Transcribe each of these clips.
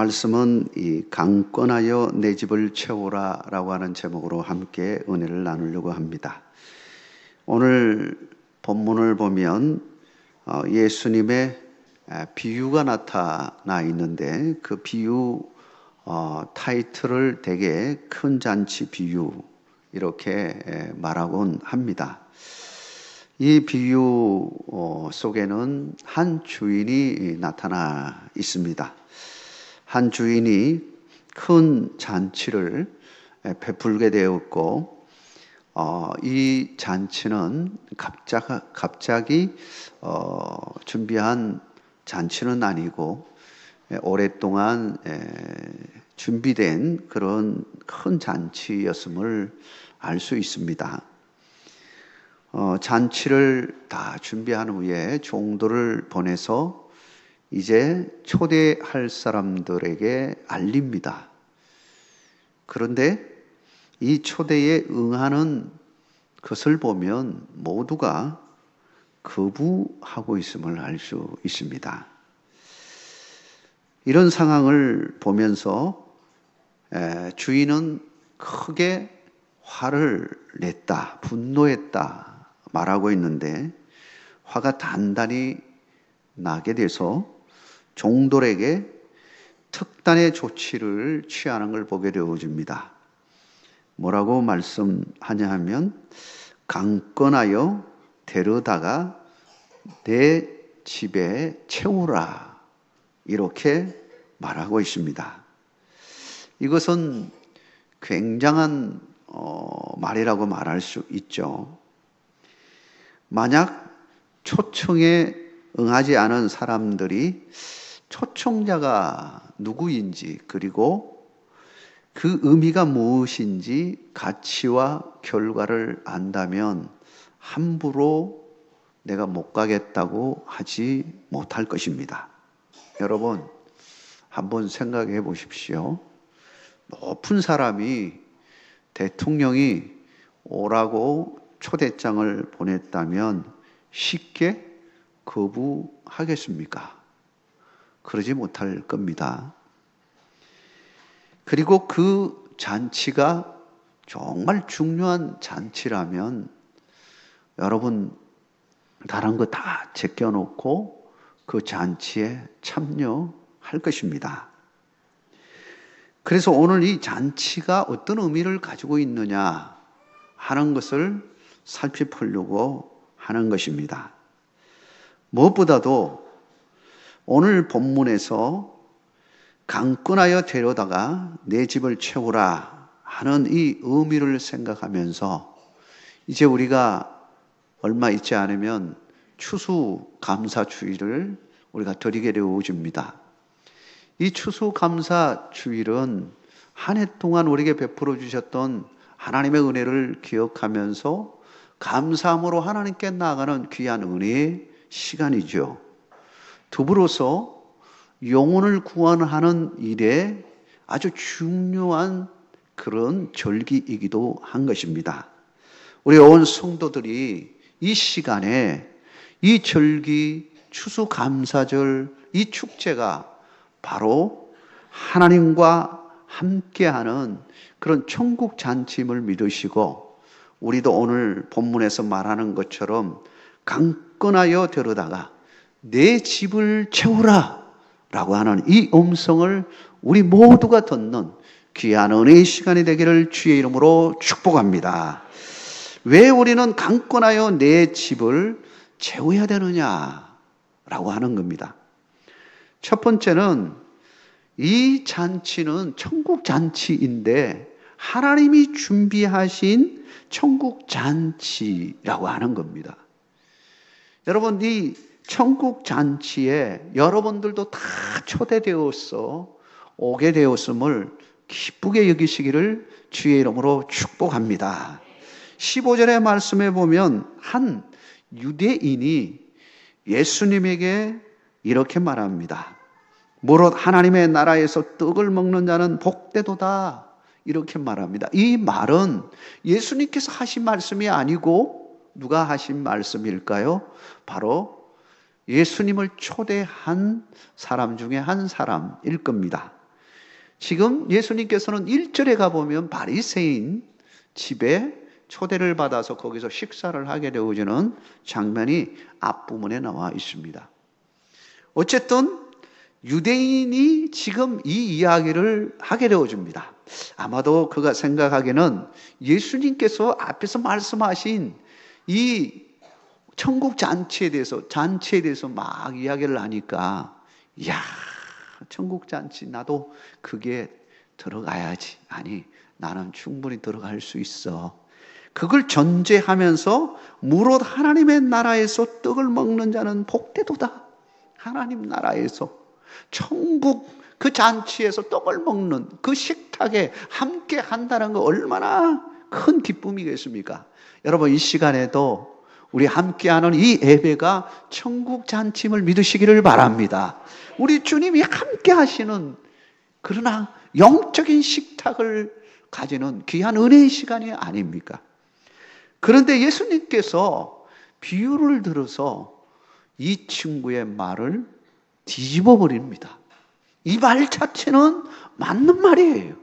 말씀은 이 강권하여 내 집을 채우라 라고 하는 제목으로 함께 은혜를 나누려고 합니다. 오늘 본문을 보면 예수님의 비유가 나타나 있는데 그 비유 타이틀을 되게 큰 잔치 비유 이렇게 말하곤 합니다. 이 비유 속에는 한 주인이 나타나 있습니다. 한 주인이 큰 잔치를 베풀게 되었고 이 잔치는 갑자기 준비한 잔치는 아니고 오랫동안 준비된 그런 큰 잔치였음을 알 수 있습니다. 잔치를 다 준비한 후에 종도를 보내서 이제 초대할 사람들에게 알립니다. 그런데 이 초대에 응하는 것을 보면 모두가 거부하고 있음을 알 수 있습니다. 이런 상황을 보면서 주인은 크게 화를 냈다, 분노했다 말하고 있는데 화가 단단히 나게 돼서 종들에게 특단의 조치를 취하는 걸 보게 되어집니다. 뭐라고 말씀하냐 하면 강권하여 데려다가 내 집에 채우라 이렇게 말하고 있습니다. 이것은 굉장한 말이라고 말할 수 있죠. 만약 초청에 응하지 않은 사람들이 초청자가 누구인지 그리고 그 의미가 무엇인지 가치와 결과를 안다면 함부로 내가 못 가겠다고 하지 못할 것입니다. 여러분 한번 생각해 보십시오. 높은 사람이 대통령이 오라고 초대장을 보냈다면 쉽게 거부하겠습니까? 그러지 못할 겁니다. 그리고 그 잔치가 정말 중요한 잔치라면 여러분 다른 거 다 제껴놓고 그 잔치에 참여할 것입니다. 그래서 오늘 이 잔치가 어떤 의미를 가지고 있느냐 하는 것을 살펴보려고 하는 것입니다. 무엇보다도 오늘 본문에서 강권하여 데려다가 내 집을 채우라 하는 이 의미를 생각하면서 이제 우리가 얼마 있지 않으면 추수감사주일을 우리가 드리게 되어집니다. 이 추수감사주일은 한 해 동안 우리에게 베풀어 주셨던 하나님의 은혜를 기억하면서 감사함으로 하나님께 나아가는 귀한 은혜의 시간이죠. 더불어서 영혼을 구원하는 일에 아주 중요한 그런 절기이기도 한 것입니다. 우리 온 성도들이 이 시간에 이 절기, 추수감사절, 이 축제가 바로 하나님과 함께하는 그런 천국 잔치임을 믿으시고 우리도 오늘 본문에서 말하는 것처럼 강권하여 데려다가 내 집을 채우라 라고 하는 이 음성을 우리 모두가 듣는 귀한 은혜의 시간이 되기를 주의 이름으로 축복합니다. 왜 우리는 강권하여 내 집을 채워야 되느냐라고 하는 겁니다. 첫 번째는 이 잔치는 천국 잔치인데 하나님이 준비하신 천국 잔치라고 하는 겁니다. 여러분 이 천국 잔치에 여러분들도 다 초대되어서 오게 되었음을 기쁘게 여기시기를 주의 이름으로 축복합니다. 15절의 말씀에 보면 한 유대인이 예수님에게 이렇게 말합니다. 무릇 하나님의 나라에서 떡을 먹는 자는 복되도다 이렇게 말합니다. 이 말은 예수님께서 하신 말씀이 아니고 누가 하신 말씀일까요? 바로 예수님을 초대한 사람 중에 한 사람일 겁니다. 지금 예수님께서는 1절에 가보면 바리새인 집에 초대를 받아서 거기서 식사를 하게 되어지는 장면이 앞부분에 나와 있습니다. 어쨌든 유대인이 지금 이 이야기를 하게 되어집니다. 아마도 그가 생각하기에는 예수님께서 앞에서 말씀하신 이 천국 잔치에 대해서 막 이야기를 하니까, 이야, 천국 잔치 나도 그게 들어가야지. 아니, 나는 충분히 들어갈 수 있어. 그걸 전제하면서 무릇 하나님의 나라에서 떡을 먹는 자는 복되도다. 하나님 나라에서 천국 그 잔치에서 떡을 먹는 그 식탁에 함께 한다는 거 얼마나 큰 기쁨이겠습니까? 여러분, 이 시간에도 우리 함께하는 이 예배가 천국 잔치임을 믿으시기를 바랍니다. 우리 주님이 함께 하시는, 그러나 영적인 식탁을 가지는 귀한 은혜의 시간이 아닙니까? 그런데 예수님께서 비유를 들어서 이 친구의 말을 뒤집어 버립니다. 이 말 자체는 맞는 말이에요.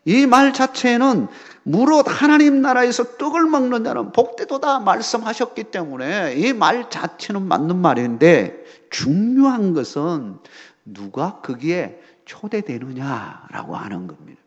이 말 자체는 무릇 하나님 나라에서 떡을 먹는 자는 복되도다 말씀하셨기 때문에 이 말 자체는 맞는 말인데, 중요한 것은 누가 거기에 초대되느냐라고 하는 겁니다.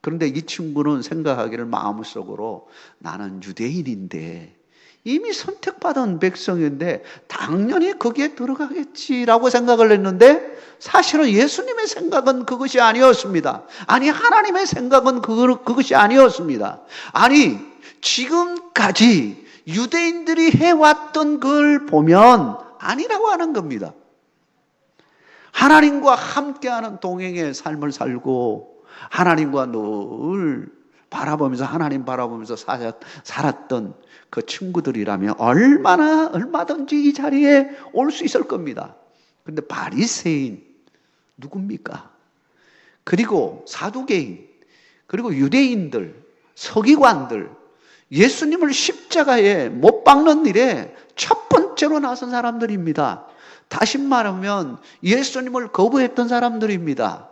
그런데 이 친구는 생각하기를 마음속으로, 나는 유대인인데 이미 선택받은 백성인데 당연히 거기에 들어가겠지라고 생각을 했는데, 사실은 예수님의 생각은 그것이 아니었습니다. 아니, 하나님의 생각은 그것이 아니었습니다. 아니, 지금까지 유대인들이 해왔던 걸 보면 아니라고 하는 겁니다. 하나님과 함께하는 동행의 삶을 살고 하나님과 늘 바라보면서, 하나님 바라보면서 살았던 그 친구들이라면 얼마든지 이 자리에 올 수 있을 겁니다. 그런데 바리새인 누굽니까? 그리고 사두개인, 그리고 유대인들, 서기관들, 예수님을 십자가에 못 박는 일에 첫 번째로 나선 사람들입니다. 다시 말하면 예수님을 거부했던 사람들입니다.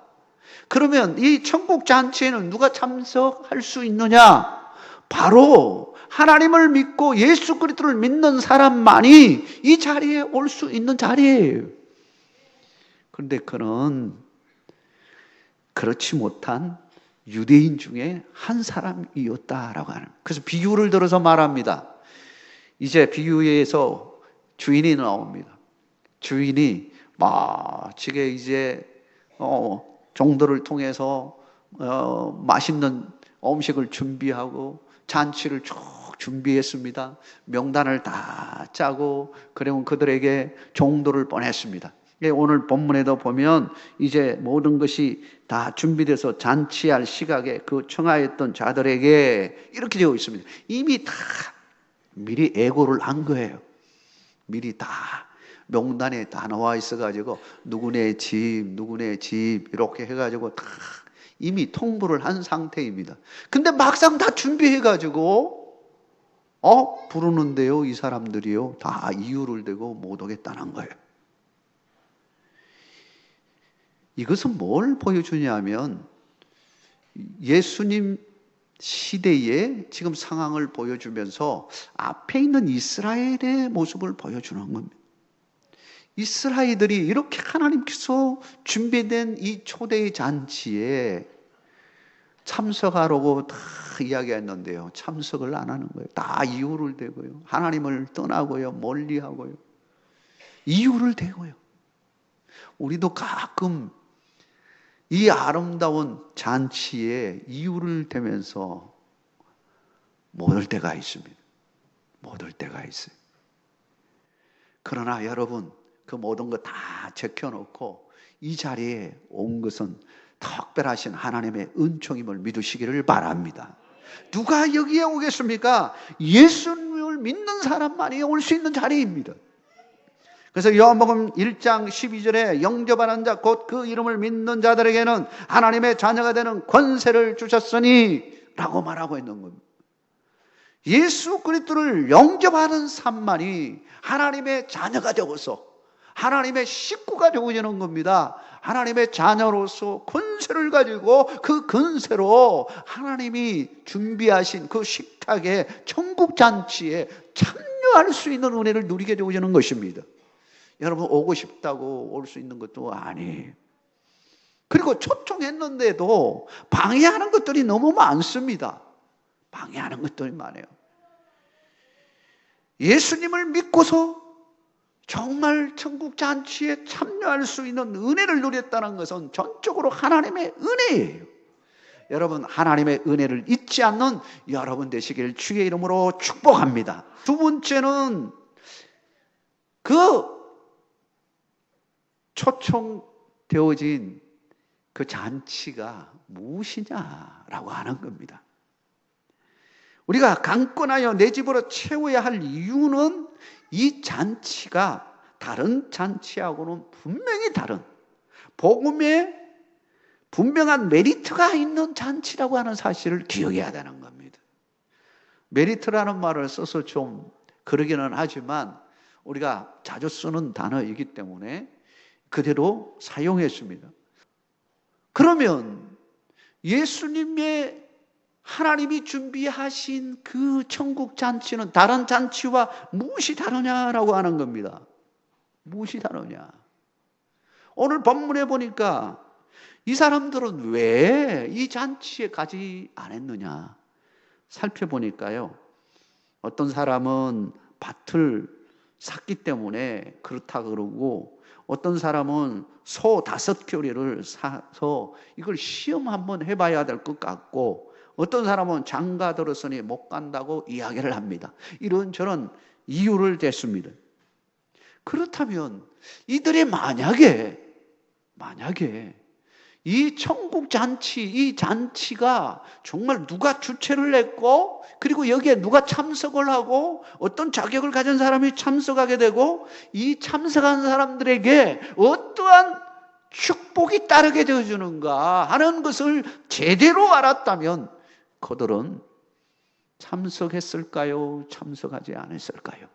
그러면 이 천국 잔치에는 누가 참석할 수 있느냐? 바로 하나님을 믿고 예수 그리스도를 믿는 사람만이 이 자리에 올 수 있는 자리예요. 그런데 그는 그렇지 못한 유대인 중에 한 사람이었다라고 하는. 그래서 비유를 들어서 말합니다. 이제 비유에서 주인이 나옵니다. 주인이 마치게 이제 종들을 통해서 맛있는 음식을 준비하고 잔치를 쭉 준비했습니다. 명단을 다 짜고, 그리고 그들에게 종들을 보냈습니다. 오늘 본문에도 보면 이제 모든 것이 다 준비돼서 잔치할 시각에 그 청하였던 자들에게 이렇게 되어 있습니다. 이미 다 미리 예고를 한 거예요. 미리 다 명단에 다 나와 있어가지고 누구네 집 이렇게 해가지고 다 이미 통보를 한 상태입니다. 근데 막상 다 준비해가지고 부르는데요, 이 사람들이요 다 이유를 대고 못 오겠다는 거예요. 이것은 뭘 보여주냐면, 예수님 시대의 지금 상황을 보여주면서 앞에 있는 이스라엘의 모습을 보여주는 겁니다. 이스라엘들이 이렇게 하나님께서 준비된 이 초대의 잔치에 참석하라고 다 이야기했는데요, 참석을 안 하는 거예요. 다 이유를 대고요, 하나님을 떠나고요, 멀리하고요, 이유를 대고요. 우리도 가끔 이 아름다운 잔치에 이유를 대면서 못 올 때가 있습니다. 못 올 때가 있어요. 그러나 여러분, 그 모든 거 다 제껴놓고 이 자리에 온 것은 특별하신 하나님의 은총임을 믿으시기를 바랍니다. 누가 여기에 오겠습니까? 예수님을 믿는 사람만이 올 수 있는 자리입니다. 그래서 요한복음 1장 12절에 영접하는 자 곧 그 이름을 믿는 자들에게는 하나님의 자녀가 되는 권세를 주셨으니 라고 말하고 있는 겁니다. 예수 그리스도를 영접하는 삶만이 하나님의 자녀가 되어서 하나님의 식구가 되어지는 겁니다. 하나님의 자녀로서 권세를 가지고 그 권세로 하나님이 준비하신 그 식탁에 천국 잔치에 참여할 수 있는 은혜를 누리게 되어지는 것입니다. 여러분 오고 싶다고 올 수 있는 것도 아니에요. 그리고 초청했는데도 방해하는 것들이 너무 많습니다. 방해하는 것들이 많아요. 예수님을 믿고서 정말 천국 잔치에 참여할 수 있는 은혜를 누렸다는 것은 전적으로 하나님의 은혜예요. 여러분 하나님의 은혜를 잊지 않는 여러분 되시길 주의 이름으로 축복합니다. 두 번째는 그 초청되어진 그 잔치가 무엇이냐라고 하는 겁니다. 우리가 강권하여 내 집으로 채워야 할 이유는 이 잔치가 다른 잔치하고는 분명히 다른 복음에 분명한 메리트가 있는 잔치라고 하는 사실을 기억해야 되는 겁니다. 메리트라는 말을 써서 좀 그러기는 하지만 우리가 자주 쓰는 단어이기 때문에 그대로 사용했습니다. 그러면 예수님의 하나님이 준비하신 그 천국 잔치는 다른 잔치와 무엇이 다르냐라고 하는 겁니다. 무엇이 다르냐? 오늘 본문에 보니까 이 사람들은 왜 이 잔치에 가지 않았느냐 살펴보니까요. 어떤 사람은 밭을 샀기 때문에 그렇다 그러고 어떤 사람은 소 5교리를 사서 이걸 시험 한번 해봐야 될 것 같고 어떤 사람은 장가 들었으니 못 간다고 이야기를 합니다. 이런저런 이유를 댔습니다. 그렇다면 이들이 만약에 이 천국 잔치, 이 잔치가 정말 누가 주최를 했고 그리고 여기에 누가 참석을 하고 어떤 자격을 가진 사람이 참석하게 되고 이 참석한 사람들에게 어떠한 축복이 따르게 되어주는가 하는 것을 제대로 알았다면 그들은 참석했을까요? 참석하지 않았을까요?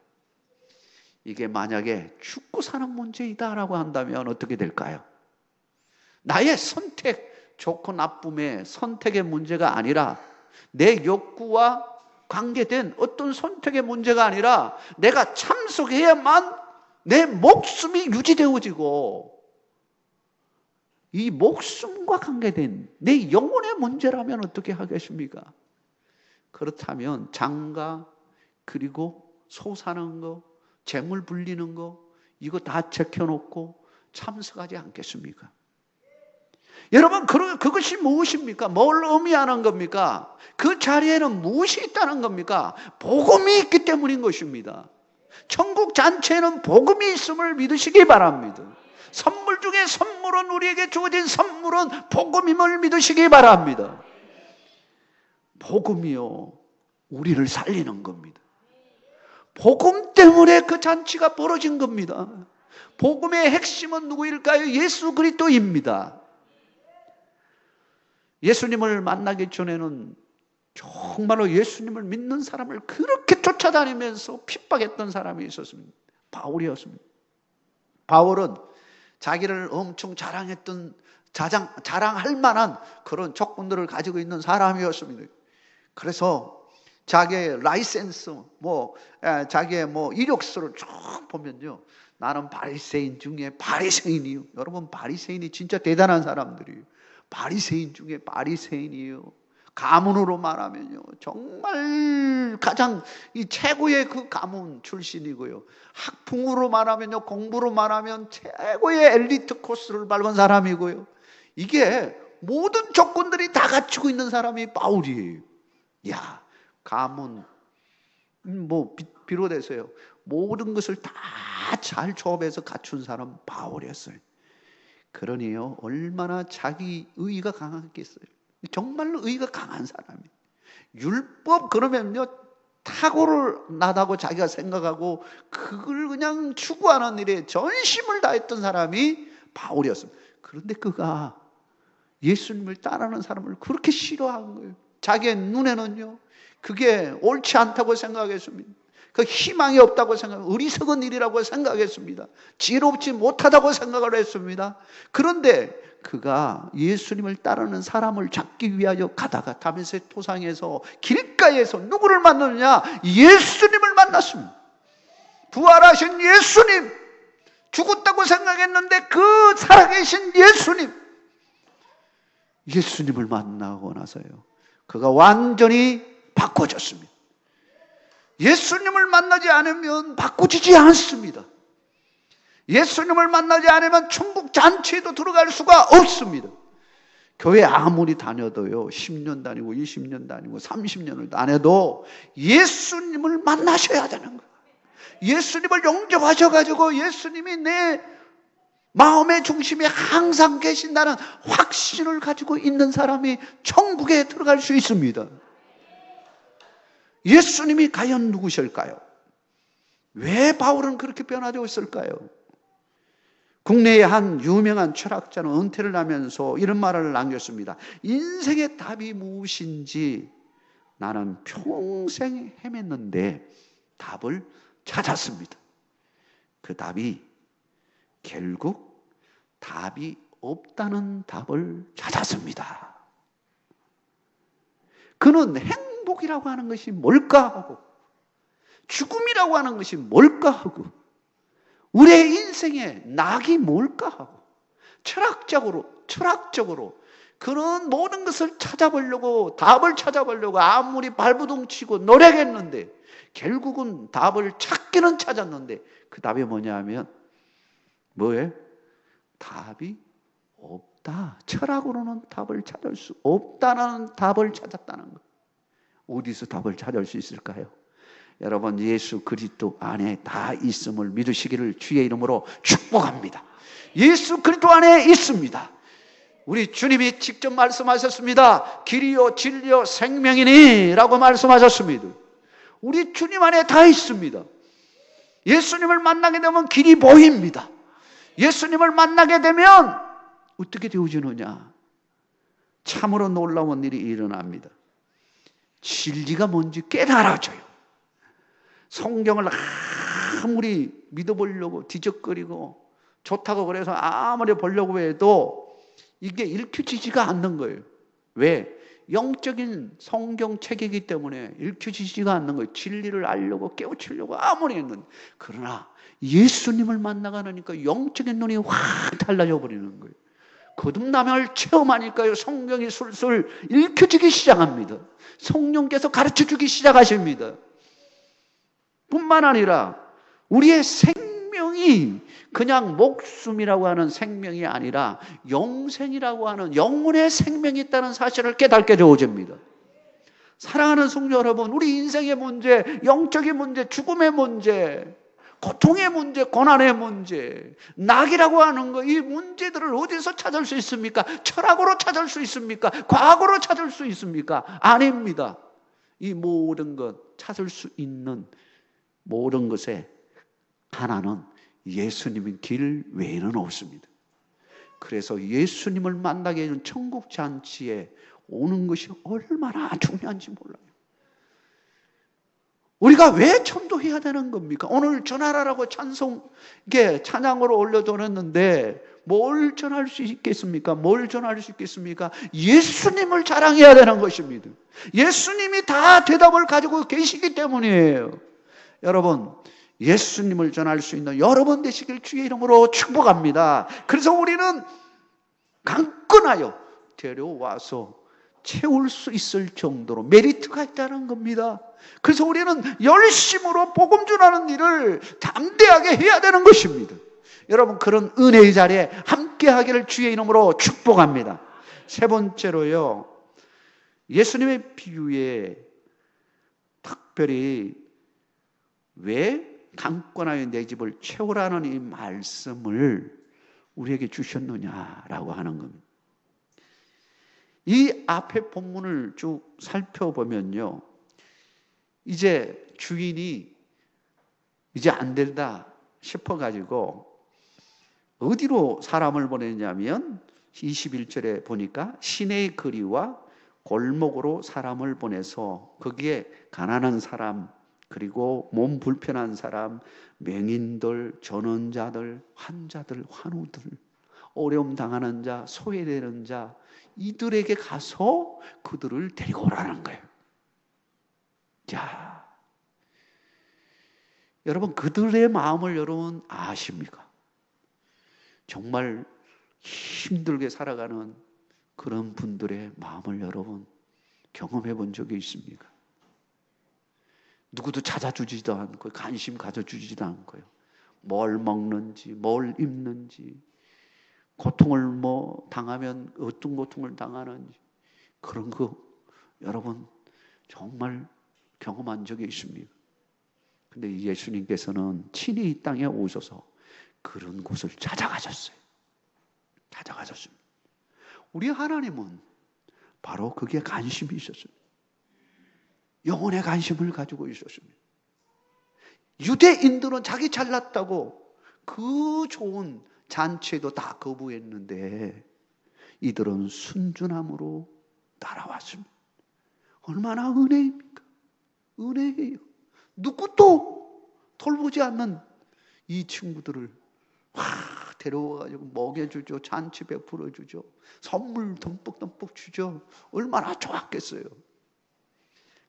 이게 만약에 죽고 사는 문제이다라고 한다면 어떻게 될까요? 나의 선택, 좋고 나쁨의 선택의 문제가 아니라 내 욕구와 관계된 어떤 선택의 문제가 아니라 내가 참석해야만 내 목숨이 유지되어지고 이 목숨과 관계된 내 영혼의 문제라면 어떻게 하겠습니까? 그렇다면 장가 그리고 소 사는 거, 재물 불리는 거 이거 다 제껴놓고 참석하지 않겠습니까? 여러분 그것이 무엇입니까? 뭘 의미하는 겁니까? 그 자리에는 무엇이 있다는 겁니까? 복음이 있기 때문인 것입니다. 천국 잔치에는 복음이 있음을 믿으시기 바랍니다. 선물 중에 선물은 우리에게 주어진 선물은 복음임을 믿으시기 바랍니다. 복음이요 우리를 살리는 겁니다. 복음 때문에 그 잔치가 벌어진 겁니다. 복음의 핵심은 누구일까요? 예수 그리스도입니다. 예수님을 만나기 전에는 정말로 예수님을 믿는 사람을 그렇게 쫓아다니면서 핍박했던 사람이 있었습니다. 바울이었습니다. 바울은 자기를 엄청 자랑할 만한 그런 조건들을 가지고 있는 사람이었습니다. 그래서 자기의 라이센스, 자기의 이력서를 쭉 보면요. 나는 바리새인 중에 바리새인이요. 여러분 바리새인이 진짜 대단한 사람들이에요. 바리새인 중에 바리새인이에요. 가문으로 말하면요. 정말 가장 최고의 그 가문 출신이고요. 학풍으로 말하면요. 공부로 말하면 최고의 엘리트 코스를 밟은 사람이고요. 이게 모든 조건들이 다 갖추고 있는 사람이 바울이에요. 야, 가문 비롯해서요. 모든 것을 다 잘 조합해서 갖춘 사람 바울이었어요. 그러니요. 얼마나 자기 의의가 강했겠어요. 정말로 의의가 강한 사람이에요. 율법 그러면요. 탁월을 나다고 자기가 생각하고 그걸 그냥 추구하는 일에 전심을 다했던 사람이 바울이었습니다. 그런데 그가 예수님을 따르는 사람을 그렇게 싫어한 거예요. 자기의 눈에는요. 그게 옳지 않다고 생각했습니다. 그 희망이 없다고 생각하고 어리석은 일이라고 생각했습니다. 지혜롭지 못하다고 생각을 했습니다. 그런데 그가 예수님을 따르는 사람을 잡기 위하여 가다가 다메섹 토상에서 길가에서 누구를 만났느냐? 예수님을 만났습니다. 부활하신 예수님, 죽었다고 생각했는데 그 살아계신 예수님을 만나고 나서요, 그가 완전히 바꿔졌습니다. 예수님을 만나지 않으면 바꾸지지 않습니다. 예수님을 만나지 않으면 천국 잔치에도 들어갈 수가 없습니다. 교회 아무리 다녀도요, 10년 다니고 20년 다니고 30년을 다녀도 예수님을 만나셔야 되는 거예요. 예수님을 영접하셔가지고 예수님이 내 마음의 중심에 항상 계신다는 확신을 가지고 있는 사람이 천국에 들어갈 수 있습니다. 예수님이 과연 누구실까요? 왜 바울은 그렇게 변화되었을까요? 국내의 한 유명한 철학자는 은퇴를 하면서 이런 말을 남겼습니다. 인생의 답이 무엇인지 나는 평생 헤맸는데 답을 찾았습니다. 그 답이 결국 답이 없다는 답을 찾았습니다. 그는 행복이라고 하는 것이 뭘까 하고, 죽음이라고 하는 것이 뭘까 하고, 우리의 인생의 낙이 뭘까 하고, 철학적으로 그런 모든 것을 찾아보려고, 답을 찾아보려고 아무리 발버둥 치고 노력했는데 결국은 답을 찾기는 찾았는데 그 답이 뭐냐 하면 뭐예요? 답이 없다. 철학으로는 답을 찾을 수 없다는 답을 찾았다는 것. 어디서 답을 찾을 수 있을까요? 여러분, 예수 그리스도 안에 다 있음을 믿으시기를 주의 이름으로 축복합니다. 예수 그리스도 안에 있습니다. 우리 주님이 직접 말씀하셨습니다. 길이요 진리요 생명이니 라고 말씀하셨습니다. 우리 주님 안에 다 있습니다. 예수님을 만나게 되면 길이 보입니다. 예수님을 만나게 되면 어떻게 되어지느냐? 참으로 놀라운 일이 일어납니다. 진리가 뭔지 깨달아져요. 성경을 아무리 믿어보려고 뒤적거리고 좋다고 그래서 아무리 보려고 해도 이게 읽혀지지가 않는 거예요. 왜? 영적인 성경책이기 때문에 읽혀지지가 않는 거예요. 진리를 알려고 깨우치려고 아무리 했는데. 그러나 예수님을 만나가니까 영적인 눈이 확 달라져 버리는 거예요. 거듭남을 체험하니까요, 성경이 술술 읽혀지기 시작합니다. 성령께서 가르쳐주기 시작하십니다. 뿐만 아니라 우리의 생명이 그냥 목숨이라고 하는 생명이 아니라 영생이라고 하는 영혼의 생명이 있다는 사실을 깨닫게 되어집니다. 사랑하는 성도 여러분, 우리 인생의 문제, 영적인 문제, 죽음의 문제, 고통의 문제, 고난의 문제, 낙이라고 하는 거, 이 문제들을 어디서 찾을 수 있습니까? 철학으로 찾을 수 있습니까? 과거로 찾을 수 있습니까? 아닙니다. 이 모든 것 찾을 수 있는 모든 것의 하나는 예수님의 길 외에는 없습니다. 그래서 예수님을 만나게 되는 천국 잔치에 오는 것이 얼마나 중요한지 몰라요. 우리가 왜 전도해야 되는 겁니까? 오늘 전하라고 찬양으로 올려드렸는데 뭘 전할 수 있겠습니까? 뭘 전할 수 있겠습니까? 예수님을 자랑해야 되는 것입니다. 예수님이 다 대답을 가지고 계시기 때문이에요. 여러분, 예수님을 전할 수 있는 여러분 되시길 주의 이름으로 축복합니다. 그래서 우리는 강건하여 데려와서 채울 수 있을 정도로 메리트가 있다는 겁니다. 그래서 우리는 열심으로 복음 전하는 일을 담대하게 해야 되는 것입니다. 여러분, 그런 은혜의 자리에 함께 하기를 주의 이름으로 축복합니다. 세 번째로요, 예수님의 비유에 특별히 왜 강권하여 내 집을 채우라는 이 말씀을 우리에게 주셨느냐라고 하는 겁니다. 이 앞에 본문을 쭉 살펴보면요, 이제 주인이 이제 안 된다 싶어가지고 어디로 사람을 보냈냐면 21절에 보니까 시내의 거리와 골목으로 사람을 보내서 거기에 가난한 사람, 그리고 몸 불편한 사람, 맹인들, 전원자들, 환자들, 환우들, 어려움 당하는 자, 소외되는 자, 이들에게 가서 그들을 데리고 오라는 거예요. 자, 여러분, 그들의 마음을 여러분 아십니까? 정말 힘들게 살아가는 그런 분들의 마음을 여러분 경험해 본 적이 있습니까? 누구도 찾아주지도 않고 관심 가져주지도 않고요. 뭘 먹는지, 뭘 입는지, 고통을 뭐 당하면 어떤 고통을 당하는지 그런 거 여러분 정말 경험한 적이 있습니까? 근데 예수님께서는 친히 이 땅에 오셔서 그런 곳을 찾아가셨어요. 찾아가셨습니다. 우리 하나님은 바로 그게 관심이 있었습니다. 영혼의 관심을 가지고 있었습니다. 유대인들은 자기 잘났다고 그 좋은 잔치에도 다 거부했는데 이들은 순전함으로 따라왔습니다. 얼마나 은혜입니까? 은혜예요. 누구도 돌보지 않는 이 친구들을 데려와가지고 먹여주죠. 잔치 베풀어주죠. 선물 듬뿍듬뿍 주죠. 얼마나 좋았겠어요.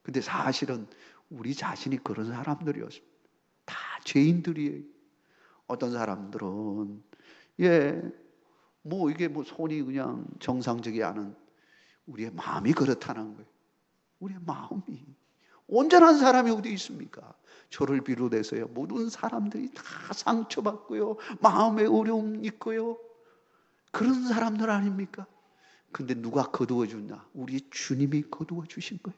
근데 사실은 우리 자신이 그런 사람들이었습니다. 다 죄인들이에요. 어떤 사람들은 이게 손이 그냥 정상적이 않은 우리의 마음이 그렇다는 거예요. 우리의 마음이 온전한 사람이 어디 있습니까? 저를 비롯해서요 모든 사람들이 다 상처받고요 마음에 어려움 있고요 그런 사람들 아닙니까? 근데 누가 거두어 주냐? 우리 주님이 거두어 주신 거예요.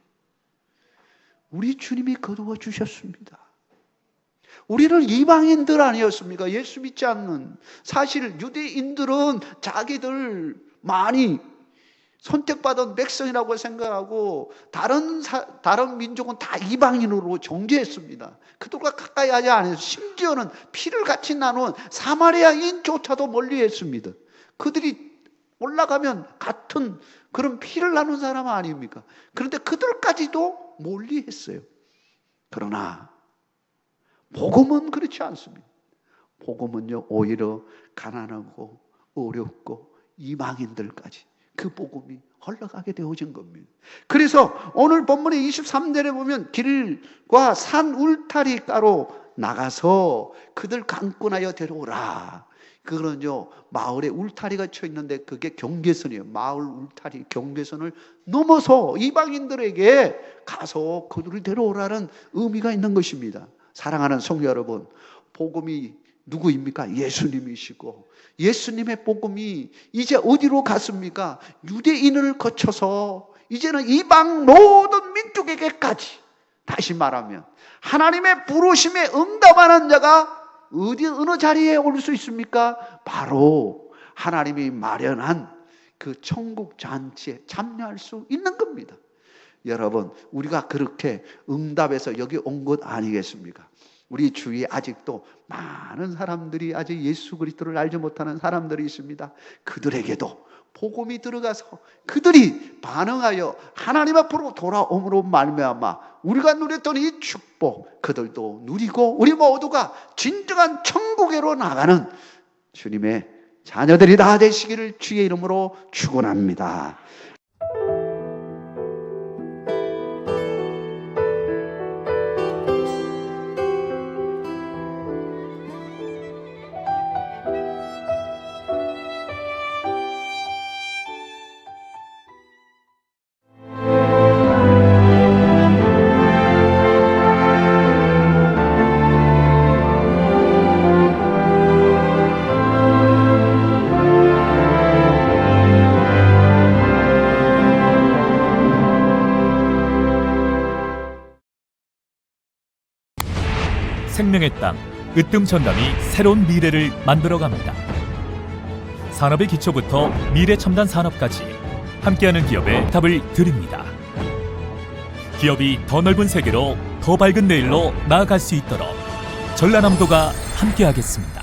우리 주님이 거두어 주셨습니다. 우리는 이방인들 아니었습니까? 예수 믿지 않는. 사실 유대인들은 자기들 많이 선택받은 백성이라고 생각하고 다른 민족은 다 이방인으로 정죄했습니다. 그들과 가까이 하지 않아서 심지어는 피를 같이 나눈 사마리아인조차도 멀리했습니다. 그들이 올라가면 같은 그런 피를 나눈 사람 아닙니까? 그런데 그들까지도 멀리했어요. 그러나 복음은 그렇지 않습니다. 복음은요 오히려 가난하고 어렵고 이방인들까지 그 복음이 흘러가게 되어진 겁니다. 그래서 오늘 본문의 23절에 보면 길과 산 울타리가로 나가서 그들 강권하여 데려오라. 그거는요 마을에 울타리가 쳐 있는데 그게 경계선이에요. 마을 울타리 경계선을 넘어서 이방인들에게 가서 그들을 데려오라는 의미가 있는 것입니다. 사랑하는 성도 여러분, 복음이 누구입니까? 예수님이시고 예수님의 복음이 이제 어디로 갔습니까? 유대인을 거쳐서 이제는 이방 모든 민족에게까지, 다시 말하면 하나님의 부르심에 응답하는 자가 어느 자리에 올 수 있습니까? 바로 하나님이 마련한 그 천국 잔치에 참여할 수 있는 겁니다. 여러분, 우리가 그렇게 응답해서 여기 온 것 아니겠습니까? 우리 주위에 아직도 많은 사람들이 아직 예수 그리스도를 알지 못하는 사람들이 있습니다. 그들에게도 복음이 들어가서 그들이 반응하여 하나님 앞으로 돌아옴으로 말미암아 우리가 누렸던 이 축복 그들도 누리고 우리 모두가 진정한 천국으로 나가는 주님의 자녀들이 다 되시기를 주의 이름으로 축원합니다. 생명의 땅 으뜸 전남이 새로운 미래를 만들어갑니다. 산업의 기초부터 미래 첨단 산업까지 함께하는 기업의 답을 드립니다. 기업이 더 넓은 세계로 더 밝은 내일로 나아갈 수 있도록 전라남도가 함께하겠습니다.